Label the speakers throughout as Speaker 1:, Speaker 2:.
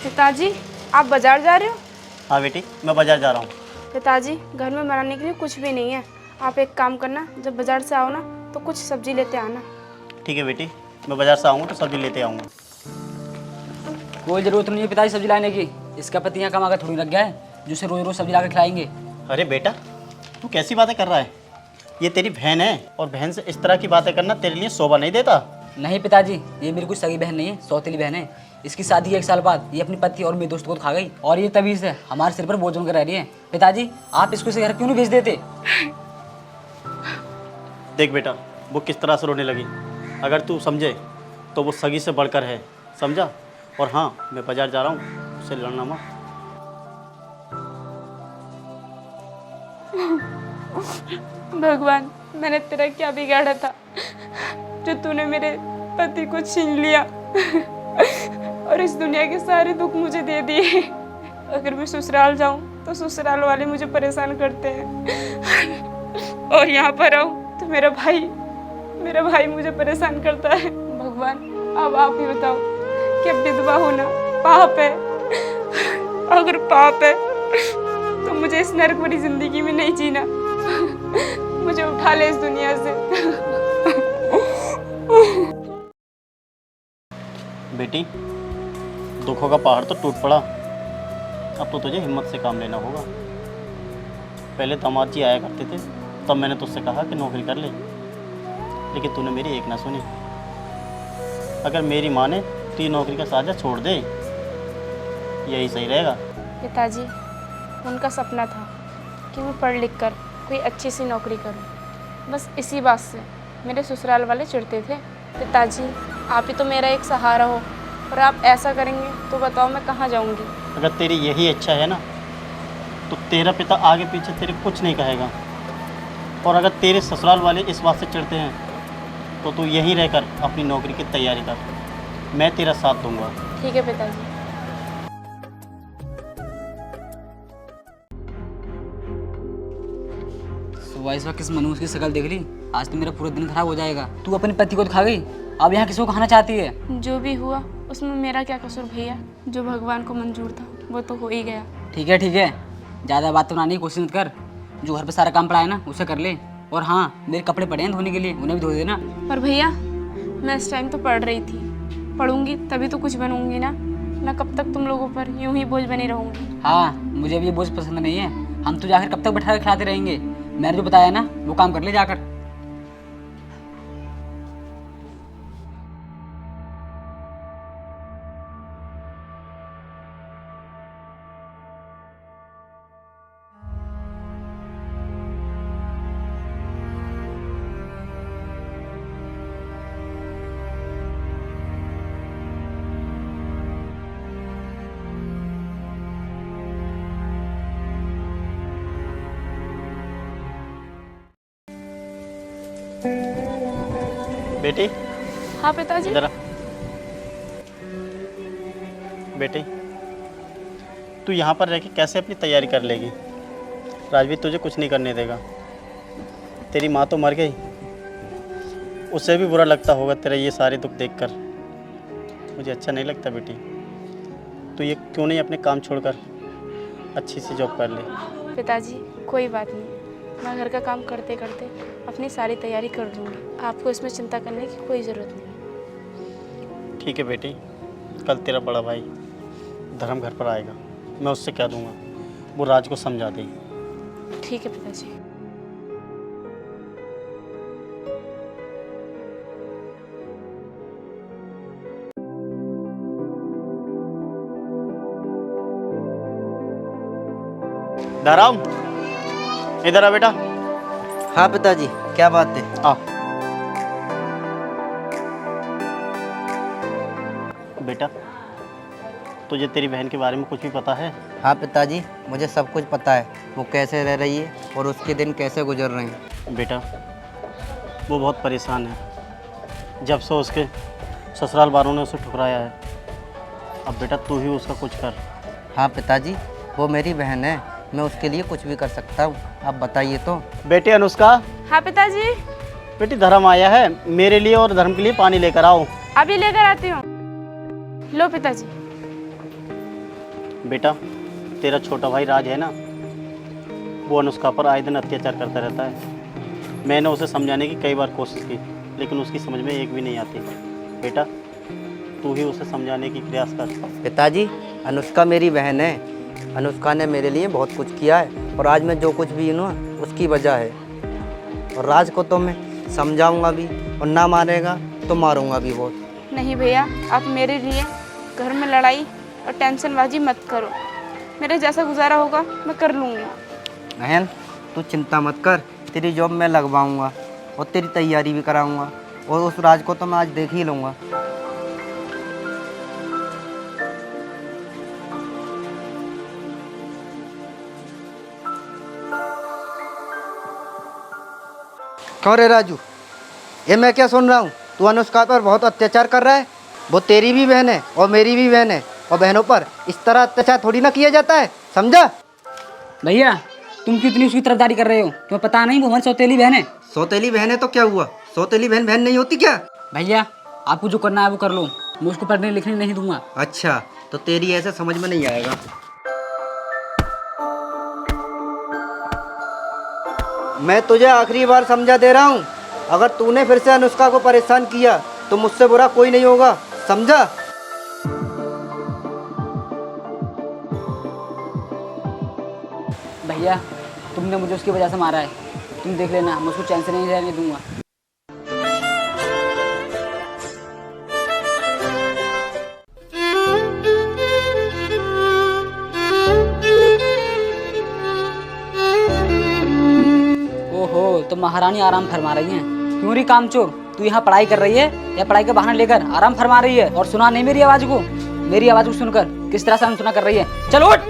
Speaker 1: पिताजी, आप बाजार जा रहे हो?
Speaker 2: हाँ बेटी, मैं बाजार जा रहा हूँ।
Speaker 1: पिताजी, घर में बनाने के लिए कुछ भी नहीं है। आप एक काम करना, जब बाजार से आओ ना तो कुछ सब्जी लेते आना।
Speaker 2: ठीक है बेटी, मैं बाजार से आऊँगा तो सब्जी लेते आऊँगा।
Speaker 3: कोई ज़रूरत नहीं है पिताजी सब्जी लाने की। इसका पति यहाँ कमा कर थोड़ी लग गया है जो उसे रोज़ रोज़ सब्जी ला कर खिलाएंगे।
Speaker 2: अरे बेटा, तू कैसी बातें कर रहा है? ये तेरी बहन है और बहन से इस तरह की बातें करना तेरे लिए शोभा नहीं देता।
Speaker 3: नहीं पिताजी, ये मेरी कुछ सगी बहन नहीं है, सौतेली बहन है। इसकी शादी के 1 साल बाद ये अपनी पति और मेरे दोस्त को खा गई और ये तभी से हमारे सिर पर बोझ बनकर रह रही है। पिताजी, आप इसको इसे घर क्यों नहीं भेज देते?
Speaker 2: देख बेटा, वो किस तरह से रोने लगी। अगर तू समझे तो वो सगी से बढ़कर है, समझा? और हाँ, मैं बाजार जा रहा हूँ, उससे लड़ना मत।
Speaker 1: भगवान, मैंने तेरा क्या बिगाड़ा था जो तूने मेरे पति को छीन लिया और इस दुनिया के सारे दुख मुझे दे दिए। अगर मैं ससुराल जाऊं तो ससुराल वाले मुझे परेशान करते हैं और यहाँ पर आऊं तो मेरा भाई मुझे परेशान करता है। भगवान, अब आप ही बताओ कि विधवा होना पाप है? अगर पाप है तो मुझे इस नरक भरी जिंदगी में नहीं जीना। मुझे उठा ले इस दुनिया से।
Speaker 2: बेटी, दुखों का पहाड़ तो टूट पड़ा। अब तो तुझे हिम्मत से काम लेना होगा। पहले दामाद जी आया करते थे, तब मैंने तुझसे कहा कि नौकरी कर ले, लेकिन तूने मेरी एक ना सुनी। अगर मेरी माँ ने तो ये नौकरी का साझा छोड़ दे, यही सही रहेगा।
Speaker 1: पिताजी, उनका सपना था कि मैं पढ़ लिख कर कोई अच्छी सी नौकरी करूं। बस इसी बात से मेरे ससुराल वाले चिढ़ते थे। पिताजी, आप ही तो मेरा एक सहारा हो और आप ऐसा करेंगे तो बताओ मैं कहाँ जाऊंगी?
Speaker 2: अगर तेरी यही इच्छा है ना, तो तेरा पिता आगे पीछे तेरे कुछ नहीं कहेगा। और अगर तेरे ससुराल वाले इस बात से चिढ़ते हैं तो तू यहीं रहकर अपनी नौकरी की तैयारी कर। मैं तेरा साथ दूंगा।
Speaker 1: ठीक है पिताजी।
Speaker 3: सुबह इस वक्त किस मनहूस की शक्ल देख ली? आज तो मेरा पूरा दिन खराब हो जाएगा। तू अपने पति को तो खा गई, अब यहाँ किसको खाना चाहती है?
Speaker 1: जो भी हुआ उसमें मेरा क्या कसूर भैया? जो भगवान को मंजूर था वो तो हो ही गया।
Speaker 3: ठीक है, ज़्यादा बात बनाने की कोशिश मत कर। जो घर पे सारा काम पड़ा है ना उसे कर ले। और हाँ, मेरे कपड़े पड़े हैं धोने के लिए, उन्हें भी धो देना।
Speaker 1: पर भैया, मैं इस टाइम तो पढ़ रही थी। पढ़ूंगी तभी तो कुछ बनूंगी ना। मैं कब तक तुम लोगों पर यूं ही बोझ बनी रहूंगी?
Speaker 3: हाँ, मुझे भी ये बोझ पसंद नहीं है। हम तो जाकर कब तक बैठा कर खिलाते रहेंगे? मैंने जो बताया ना वो काम कर ले जाकर।
Speaker 2: बेटी,
Speaker 1: हाँ पिताजी।
Speaker 2: इधर आ। बेटी, तू यहाँ पर रह के कैसे अपनी तैयारी कर लेगी? राजवीर तुझे कुछ नहीं करने देगा। तेरी माँ तो मर गई, उसे भी बुरा लगता होगा तेरा ये सारे दुख देखकर। मुझे अच्छा नहीं लगता बेटी। तू ये क्यों नहीं अपने काम छोड़कर अच्छी सी जॉब कर ले?
Speaker 1: पिताजी, कोई बात नहीं, मैं घर का काम करते करते अपनी सारी तैयारी कर लूँगी। आपको इसमें चिंता करने की कोई ज़रूरत नहीं।
Speaker 2: ठीक है बेटी, कल तेरा बड़ा भाई धर्म घर पर आएगा, मैं उससे कह दूँगा वो राज को समझा देगी।
Speaker 1: ठीक है पिताजी।
Speaker 2: धर्म, इधर आ बेटा।
Speaker 4: हाँ पिताजी, क्या बात है?
Speaker 2: आ बेटा, तुझे तेरी बहन के बारे में कुछ भी पता है?
Speaker 4: हाँ पिताजी, मुझे सब कुछ पता है। वो कैसे रह रही है और उसके दिन कैसे गुजर रहे हैं।
Speaker 2: बेटा, वो बहुत परेशान है जब से उसके ससुराल वालों ने उसे ठुकराया है। अब बेटा तू ही उसका कुछ कर।
Speaker 4: हाँ पिताजी, वो मेरी बहन है, मैं उसके लिए कुछ भी कर सकता हूँ। आप बताइए तो।
Speaker 2: बेटी अनुष्का।
Speaker 1: हाँ पिताजी।
Speaker 2: बेटी धर्म आया है, मेरे लिए और धर्म के लिए पानी लेकर आओ।
Speaker 1: अभी लेकर आती हूँ। लो पिताजी।
Speaker 2: बेटा, तेरा छोटा भाई राज है ना, वो अनुष्का पर आए दिन अत्याचार करता रहता है। मैंने उसे समझाने की कई बार कोशिश की, लेकिन उसकी समझ में एक भी नहीं आती। बेटा, तू ही उसे समझाने की प्रयास कर।
Speaker 4: पिताजी, अनुष्का मेरी बहन है। अनुष्का ने मेरे लिए बहुत कुछ किया है और आज मैं जो कुछ भी हूँ ना, उसकी वजह है। और राज को तो मैं समझाऊंगा भी, और ना मानेगा तो मारूंगा भी बहुत।
Speaker 1: नहीं भैया, आप मेरे लिए घर में लड़ाई और टेंशनबाजी मत करो। मेरे जैसा गुजारा होगा मैं कर लूँगी।
Speaker 4: बहन, तू चिंता मत कर, तेरी जॉब मैं लगवाऊंगा और तेरी तैयारी भी कराऊंगा, और उस राज को तो मैं आज देख ही लूँगा। कौन रे राजू, ये मैं क्या सुन रहा हूँ? तू अनुष्का पर बहुत अत्याचार कर रहा है। वो तेरी भी बहन है और मेरी भी बहन है, और बहनों पर इस तरह अत्याचार थोड़ी ना किया जाता है, समझा?
Speaker 3: भैया तुम क्यों इतनी उसकी तरफदारी कर रहे हो? तुम्हें पता नहीं वो हमारी सौतेली बहन है।
Speaker 4: सौतेली बहन है तो क्या हुआ? सौतेली बहन बहन नहीं होती क्या?
Speaker 3: भैया आपको जो करना है वो कर लो, मैं उसको पढ़ने लिखने नहीं दूंगा।
Speaker 4: अच्छा, तो तेरी ऐसे समझ में नहीं आएगा। मैं तुझे आखिरी बार समझा दे रहा हूँ, अगर तूने फिर से अनुष्का को परेशान किया तो मुझसे बुरा कोई नहीं होगा, समझा?
Speaker 3: भैया तुमने मुझे उसकी वजह से मारा है, तुम देख लेना, मैं उसको चैन से नहीं रहने दूंगा। ओहो, तो महारानी आराम फरमा रही हैं। क्यों रही कामचोर, तू यहाँ पढ़ाई कर रही है या पढ़ाई का बहाना लेकर आराम फरमा रही है? और सुना नहीं मेरी आवाज को? मेरी आवाज को सुनकर किस तरह से अनसुना कर रही है? चल उठ,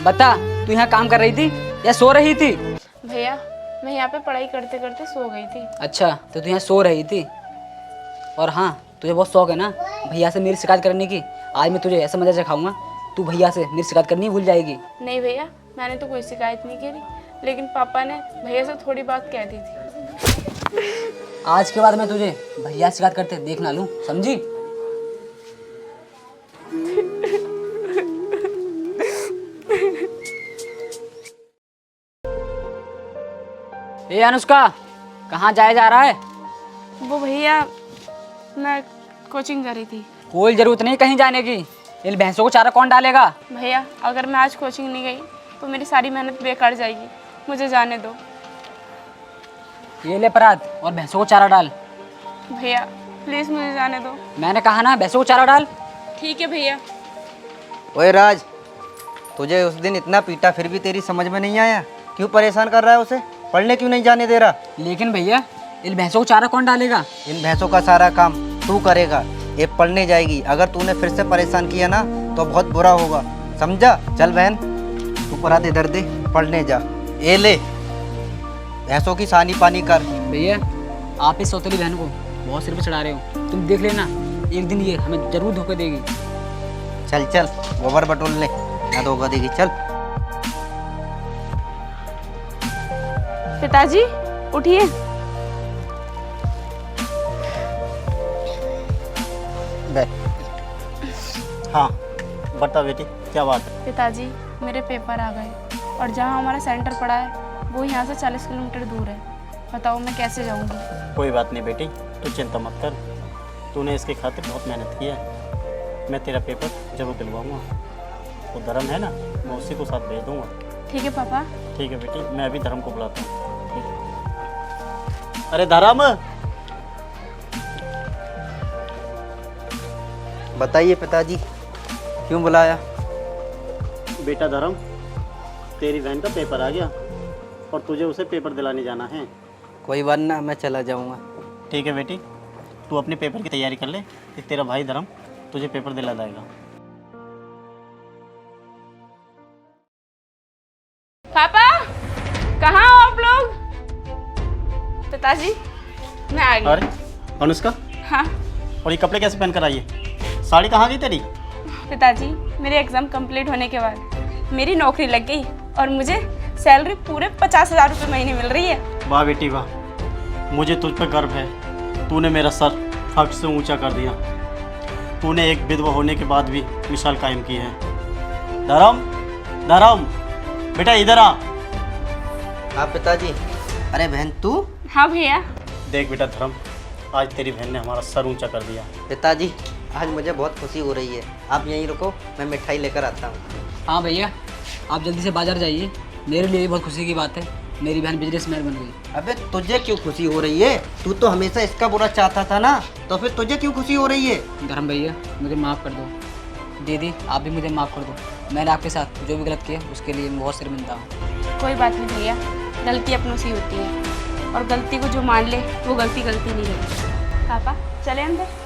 Speaker 3: बता तू यहाँ काम कर रही थी या सो रही थी?
Speaker 1: भैया, मैं यहाँ पे पढ़ाई करते करते सो गई थी।
Speaker 3: अच्छा, तो तू यहाँ सो रही थी। और हाँ, तुझे बहुत शौक है ना भैया से मेरी शिकायत करने की। आज मैं तुझे ऐसा मजा सिखाऊंगा, तू भैया से मेरी शिकायत करनी भूल जाएगी।
Speaker 1: नहीं भैया, मैंने तो कोई शिकायत नहीं करी, लेकिन पापा ने भैया से थोड़ी बात कह दी थी।
Speaker 3: आज के बाद मैं तुझे भैया से शिकायत करते देख ना लूँ, समझी? ए अनुष्का, कहाँ जाया जा रहा है?
Speaker 1: वो भैया, मैं कोचिंग कर रही थी।
Speaker 3: कोई जरूरत नहीं कहीं जाने की, इन भैंसों को चारा कौन डालेगा?
Speaker 1: भैया, अगर मैं आज कोचिंग नहीं गई तो मेरी सारी मेहनत बेकार जाएगी, मुझे जाने दो।
Speaker 3: ये ले परात और भैंसों को चारा डाल।
Speaker 1: भैया प्लीज़ मुझे जाने दो।
Speaker 3: मैंने कहा ना भैंसों को चारा डाल।
Speaker 1: ठीक है भैया।
Speaker 4: ओए राज, तुझे उस दिन इतना पीटा फिर भी तेरी समझ में नहीं आया? क्यों परेशान कर रहा है उसे? पढ़ने क्यों नहीं जाने दे रहा?
Speaker 3: लेकिन भैया इन भैंसों को चारा कौन डालेगा?
Speaker 4: इन भैंसों का सारा काम तू करेगा। ये पढ़ने जाएगी, अगर तूने फिर से परेशान किया ना तो बहुत बुरा होगा, समझा? चल बहन, तू परात इधर दे, पढ़ने जा। ये ले, भैंसों की सानी पानी कर।
Speaker 3: भैया आप इस सौतेली बहन को बहुत सिर पे चढ़ा रहे हो, तुम देख लेना एक दिन ये हमें जरूर धोखा देगी।
Speaker 4: चल चल, गोबर बटोल ले, ना धोखा देगी, चल।
Speaker 1: पिताजी उठिए।
Speaker 4: बैठ।
Speaker 2: हाँ, बता बेटी, क्या बात है?
Speaker 1: पिताजी, मेरे पेपर आ गए और जहाँ हमारा सेंटर पड़ा है वो यहाँ से 40 किलोमीटर दूर है। बताओ मैं कैसे जाऊँगी?
Speaker 2: कोई बात नहीं बेटी, तू चिंता मत कर। तूने इसके खातिर बहुत मेहनत की है। मैं तेरा पेपर जरूर दिलवाऊंगा। वो धर्म है ना, मैं उसी को साथ भेज दूंगा।
Speaker 1: ठीक है पापा।
Speaker 2: ठीक है बेटी, मैं अभी धर्म को बुलाता हूँ। ठीक है। अरे धर्म,
Speaker 4: बताइए पिताजी, क्यों बुलाया?
Speaker 2: बेटा धर्म, तेरी बहन का पेपर आ गया और तुझे उसे पेपर दिलाने जाना है।
Speaker 4: कोई बात ना, मैं चला जाऊंगा।
Speaker 2: ठीक है बेटी, तू अपने पेपर की तैयारी कर ले, फिर तेरा भाई धर्म तुझे पेपर दिला देगा।
Speaker 1: पापा, कहाँ हो आप लोग? पिताजी, मैं आ गई।
Speaker 2: अरे अनुष्का,
Speaker 1: हाँ
Speaker 2: और ये कपड़े कैसे पहन कर आई है? साड़ी कहाँ गई तेरी?
Speaker 1: पिताजी, मेरे एग्ज़ाम कंप्लीट होने के बाद मेरी नौकरी लग गई और मुझे सैलरी पूरे 50,000 रुपये महीने मिल रही है।
Speaker 2: वाह बेटी वाह, मुझे तुझ पर गर्व है। तूने मेरा सर फख्र से ऊंचा कर दिया। तूने एक विधवा होने के बाद भी मिसाल कायम की है। धर्म, धर्म बेटा इधर आ।
Speaker 4: हाँ पिताजी। अरे बहन तू?
Speaker 1: हाँ भैया।
Speaker 2: देख बेटा धर्म, आज तेरी बहन ने हमारा सर ऊंचा कर दिया।
Speaker 4: पिताजी आज मुझे बहुत खुशी हो रही है, आप यहीं रुको, मैं मिठाई लेकर आता हूँ।
Speaker 3: हाँ भैया, आप जल्दी से बाजार जाइए, मेरे लिए भी बहुत खुशी की बात है, मेरी बहन बिजनेसमैन बन गई।
Speaker 4: अबे तुझे क्यों खुशी हो रही है? तू तो हमेशा इसका बुरा चाहता था ना, तो फिर तुझे क्यों खुशी हो रही है?
Speaker 3: धर्म भैया मुझे माफ़ कर दो। दीदी आप भी मुझे माफ़ कर दो, मैंने आपके साथ जो भी गलत किया उसके लिए मैं बहुत शर्मिंदा हूँ।
Speaker 1: कोई बात नहीं भैया, गलती अपनों से ही होती है और गलती को जो मान ले वो गलती नहीं रहती। पापा चले अंदर।